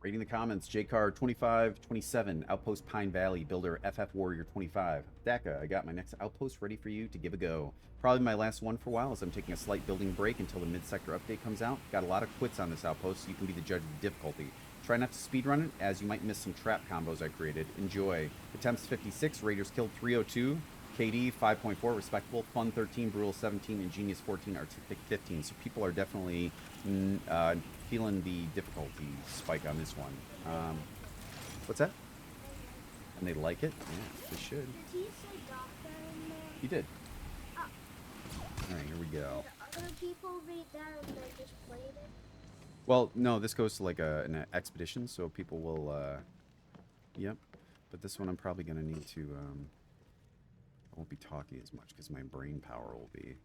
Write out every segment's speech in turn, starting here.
Rating the comments, JCar2527, Outpost Pine Valley, Builder FFWARRIOR25. DACA, I got my next outpost ready for you to give a go. Probably my last one for a while as I'm taking a slight building break until the mid-sector update comes out. Got a lot of quits on this outpost, so you can be the judge of the difficulty. Try not to speedrun it, as you might miss some trap combos I created. Enjoy. Attempts 56, Raiders killed 302, KD 5.4, respectable, Fun 13, Brutal 17, Ingenious 14, Artistic 15. So people are definitely feeling the difficulty spike on this one. What's that? And they like it? Yeah, they should. Did he say doctor in there? He did. Oh. Alright, here we go. Did other people read that and they just played it? Well, no, this goes to like an expedition, so people will, yep. But this one I'm probably going to need to, I won't be talking as much because my brain power will be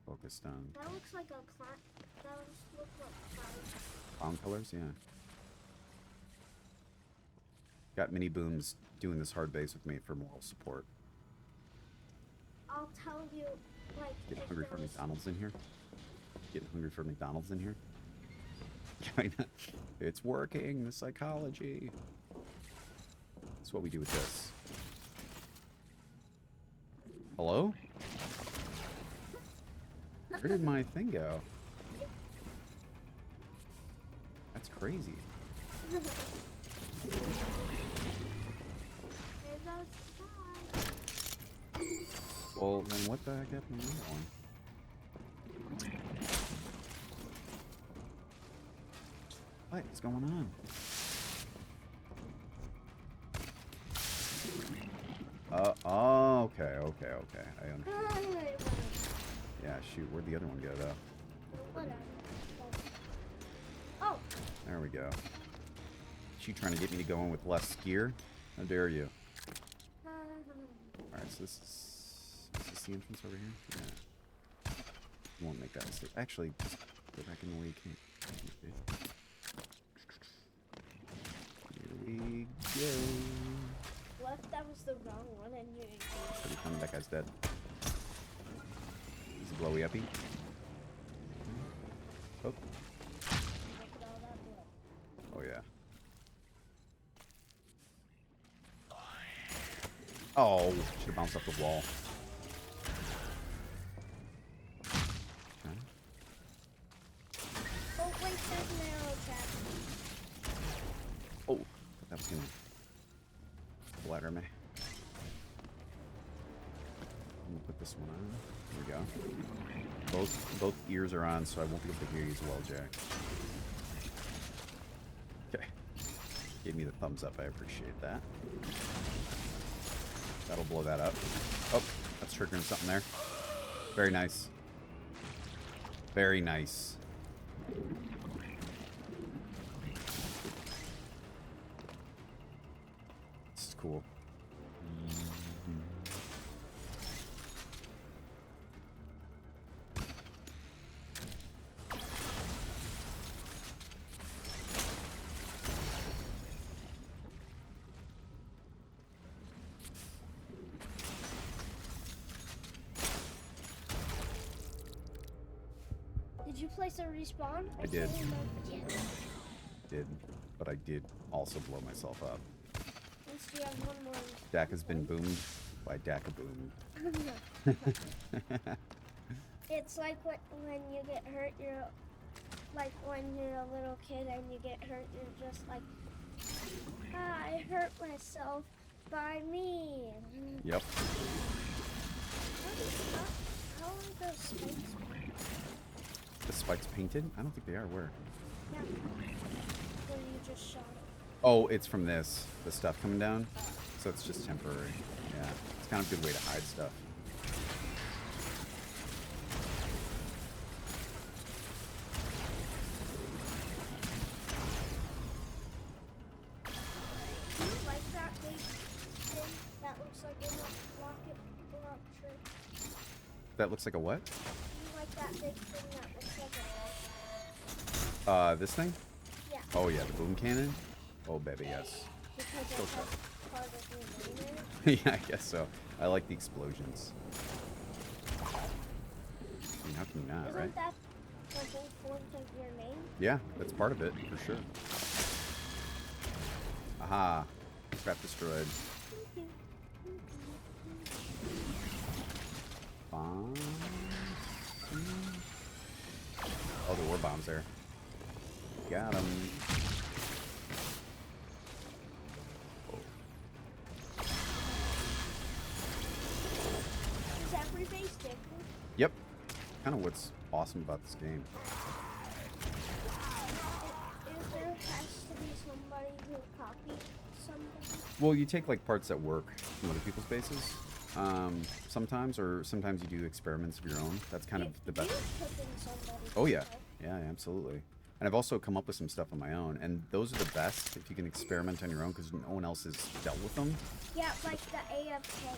focused on. That looks like a clown. That looks like clouds. Clown colors, yeah. Got mini booms doing this hard base with me for moral support. I'll tell you, like. Getting hungry for McDonald's in here? Getting hungry for McDonald's in here? It's working, the psychology. That's what we do with this. Hello? Where did my thing go? That's crazy. Well, then what the heck happened to that one? What is going on? Oh, okay. I understand. Yeah, shoot, where'd the other one go, though? Whatever. Oh! There we go. She trying to get me to go in with less gear? How dare you? Alright, so is this the entrance over here? Yeah. You won't make that mistake. Actually, just go back in the way you came. Here we go. What if that was the wrong one and you Pretty fun, that guy's dead. He's a blowy uppy. Oh. look at all that blood? Oh, yeah. Oh, should have bounced off the wall. Okay. Oh, wait, there's an arrow trap. Oh, that was gonna bladder me. I'm gonna put this one on. There we go. Both ears are on, so I won't be able to hear you as well, Jack. Okay. Gave me the thumbs up. I appreciate that. That'll blow that up. Oh, that's triggering something there. Very nice. Very nice. This is cool. Did you place a respawn? I did. Yes. Did, but I did also blow myself up. Once you have one more. Dak has been boomed by Daka Boom. It's like when you get hurt, you're like when you're a little kid and you get hurt, you're just like, ah, I hurt myself by me. Yep. How are those spikes? The spikes painted? I don't think they are. Where? Yeah. Where you just shot it. Oh, it's from this. The stuff coming down. So it's just temporary. Yeah. It's kind of a good way to hide stuff. Do you like that big thing that looks like a rocket launcher? That looks like a what? Do you like that big thing that looks like a rocket? This thing? Yeah. Oh, yeah, the boom cannon? Oh, baby, yes. Because So it's tough. part of your name. Yeah, I guess so. I like the explosions. I mean, how can you not, right? Isn't that the whole point of your name? Yeah, that's part of it, for sure. Aha. Trap destroyed. Bomb. Oh, there were bombs there. Got him. Is every base different? Yep. Kind of what's awesome about this game. If there has to be somebody who copied somebody. Well, you take like parts that work from other people's bases. Sometimes, or sometimes you do experiments of your own. That's kind of the best. Oh yeah, yeah, absolutely. And I've also come up with some stuff on my own, and those are the best if you can experiment on your own because no one else has dealt with them. Yeah, like the AFK.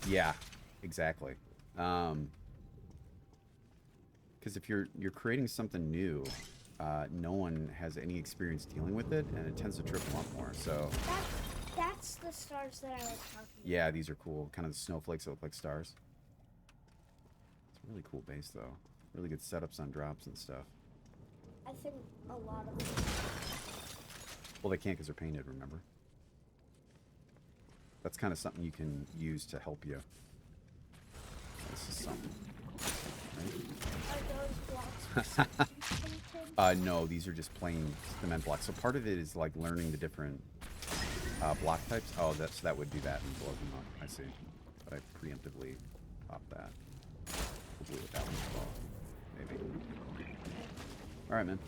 Yeah, exactly. Because if you're creating something new, no one has any experience dealing with it, and it tends to trip them up more. So that's the stars that I was talking about. Yeah, these are cool. Kind of the snowflakes that look like stars. It's a really cool base, though. Really good setups on drops and stuff. I think a lot of them. Well, they can't because they're painted, remember? That's kind of something you can use to help you. This is something. Are those blocks painted? No, these are just plain cement blocks. So part of it is like learning the different block types. Oh, so that would do that and blow them up. I see. But I preemptively popped that. Hopefully with that one as well. Maybe. Alright, man.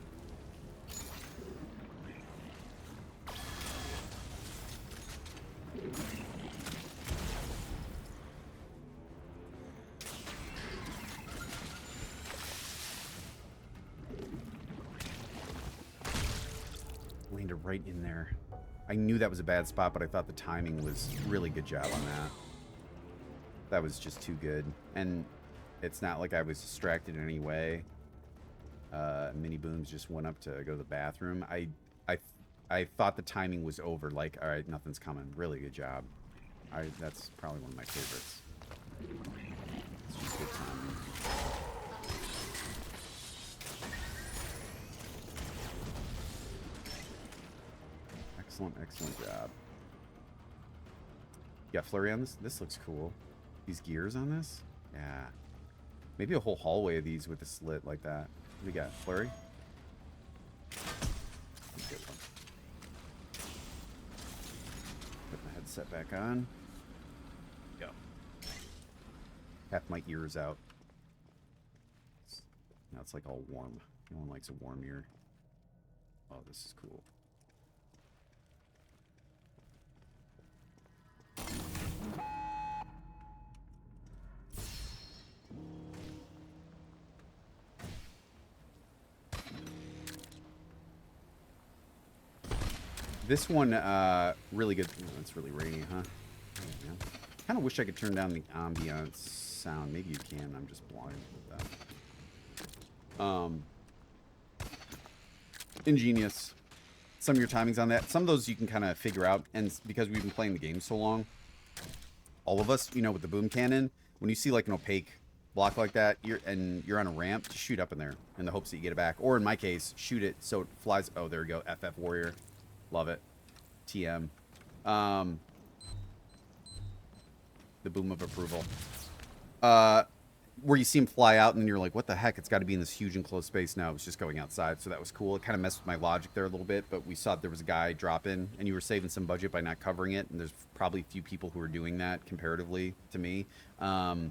Landed right in there. I knew that was a bad spot, but I thought the timing was really good job on that. That was just too good. And it's not like I was distracted in any way. Mini Booms just went up to go to the bathroom. I thought the timing was over. Like, all right, nothing's coming. Really good job. That's probably one of my favorites. It's just good timing. Excellent job. You got flurry on this? This looks cool. These gears on this? Yeah. Maybe a whole hallway of these with a slit like that. What do we got? Flurry? Good one. Put my headset back on. Go. Half my ears out. Now it's like all warm. No one likes a warm ear. Oh, this is cool. This one, really good. Oh, it's really rainy, huh? Kind of wish I could turn down the ambiance sound. Maybe you can. I'm just blind with that. Ingenious. Some of your timings on that. Some of those you can kind of figure out. And because we've been playing the game so long, all of us, you know, with the boom cannon, when you see like an opaque block like that, you're on a ramp, just shoot up in there in the hopes that you get it back. Or in my case, shoot it so it flies. Oh, there we go. FF Warrior. Love it. TM. The boom of approval. Where you see him fly out and you're like, what the heck? It's got to be in this huge enclosed space now. It was just going outside, so that was cool. It kind of messed with my logic there a little bit, but we saw there was a guy drop in and you were saving some budget by not covering it, and there's probably a few people who are doing that comparatively to me. I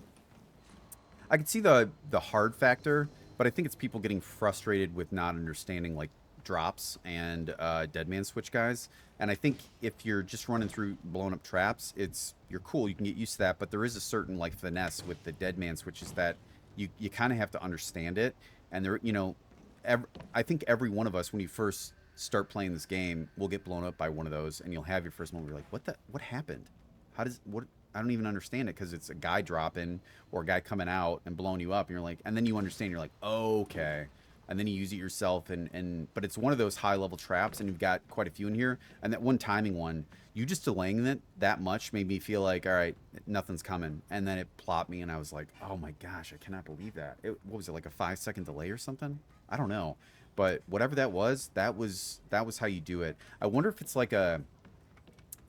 could see the hard factor, but I think it's people getting frustrated with not understanding like drops and dead man switch guys. And I think if you're just running through blowing up traps, you're cool, you can get used to that, but there is a certain like finesse with the dead man switches that you kind of have to understand it. And there, you know, I think every one of us, when you first start playing this game, will get blown up by one of those, and you'll have your first moment where you're like, what happened? I don't even understand it, because it's a guy dropping or a guy coming out and blowing you up, and you're like, and then you understand, you're like, okay. And then you use it yourself, but it's one of those high level traps, and you've got quite a few in here. And that one timing one, you just delaying it that much made me feel like, all right, nothing's coming. And then it plopped me, and I was like, oh my gosh, I cannot believe that. What was it, like a 5-second delay or something? I don't know. But whatever that was how you do it. I wonder if it's like a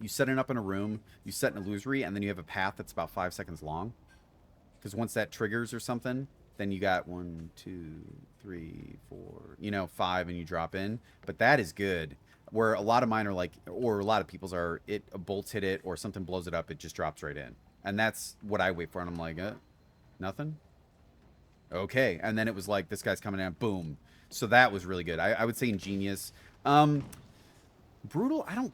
you set it up in a room, you set an illusory, and then you have a path that's about 5 seconds long. Because once that triggers or something, then you got 1, 2, 3, 4, 5, and you drop in. But that is good. Where a lot of mine are like, or a lot of people's are, a bolts hit it or something blows it up, it just drops right in. And that's what I wait for, and I'm like, nothing? Okay. And then it was like, this guy's coming in, boom. So that was really good. I would say ingenious. Brutal, I don't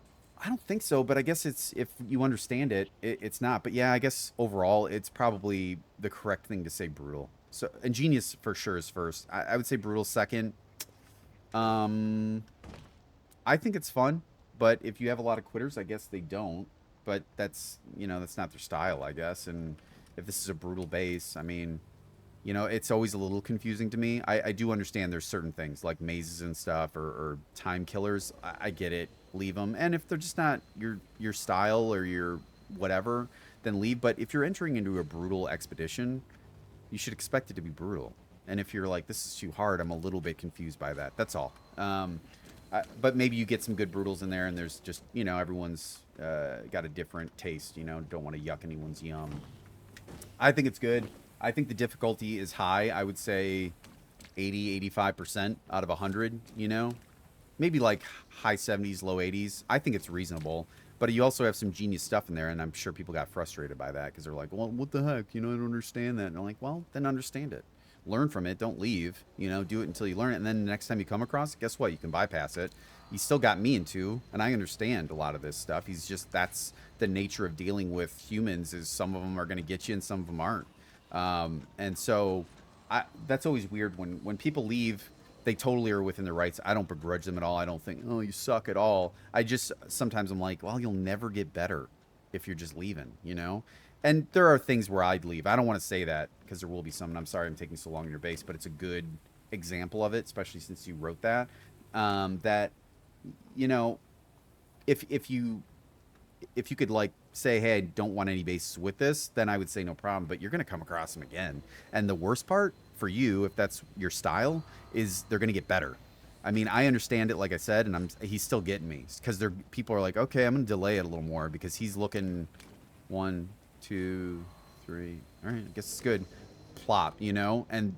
think so, but I guess it's if you understand it's not. But yeah, I guess overall it's probably the correct thing to say brutal. So ingenious for sure is first. I would say brutal second. Um, I think it's fun, but if you have a lot of quitters, I guess they don't. But that's that's not their style, I guess. And if this is a brutal base, I mean, it's always a little confusing to me. I do understand there's certain things like mazes and stuff or time killers. I get it. Leave them. And if they're just not your style or your whatever, then leave. But if you're entering into a brutal expedition, you should expect it to be brutal. And if you're like, this is too hard, I'm a little bit confused by that. That's all. But maybe you get some good brutals in there, and there's just, everyone's got a different taste, don't want to yuck anyone's yum. I think it's good. I think the difficulty is high. I would say 80, 85% out of 100, Maybe like high 70s, low 80s. I think it's reasonable. But you also have some genius stuff in there, and I'm sure people got frustrated by that because they're like, well, what the heck? I don't understand that. And I'm like, well, then understand it. Learn from it. Don't leave. Do it until you learn it. And then the next time you come across it, guess what? You can bypass it. He still got me into, and I understand a lot of this stuff. He's just, that's the nature of dealing with humans is some of them are going to get you and some of them aren't. And so that's always weird when people leave. They totally are within their rights. I don't begrudge them at all. I don't think, oh, you suck at all. I just, sometimes I'm like, well, you'll never get better if you're just leaving, And there are things where I'd leave. I don't want to say that because there will be some, and I'm sorry I'm taking so long in your base, but it's a good example of it, especially since you wrote that. That, if you could like say, hey, I don't want any bases with this, then I would say no problem. But you're going to come across them again. And the worst part for you, if that's your style, is they're going to get better. I mean, I understand it, like I said, and he's still getting me because people are like, okay, I'm going to delay it a little more because he's looking 1, 2, 3. All right, I guess it's good. Plop, and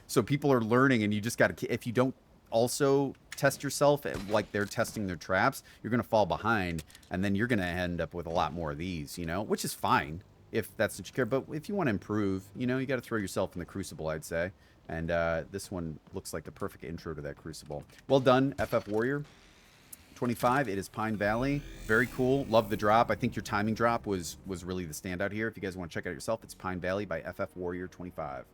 so people are learning, and you just got to, if you don't also test yourself like they're testing their traps, you're going to fall behind, and then you're going to end up with a lot more of these, which is fine if that's what you care. But if you want to improve, you got to throw yourself in the crucible, I'd say. And this one looks like the perfect intro to that crucible. Well done, FF Warrior 25. It is Pine Valley. Very cool. Love the drop. I think your timing drop was really the standout here. If you guys want to check it out yourself, it's Pine Valley by FF Warrior 25.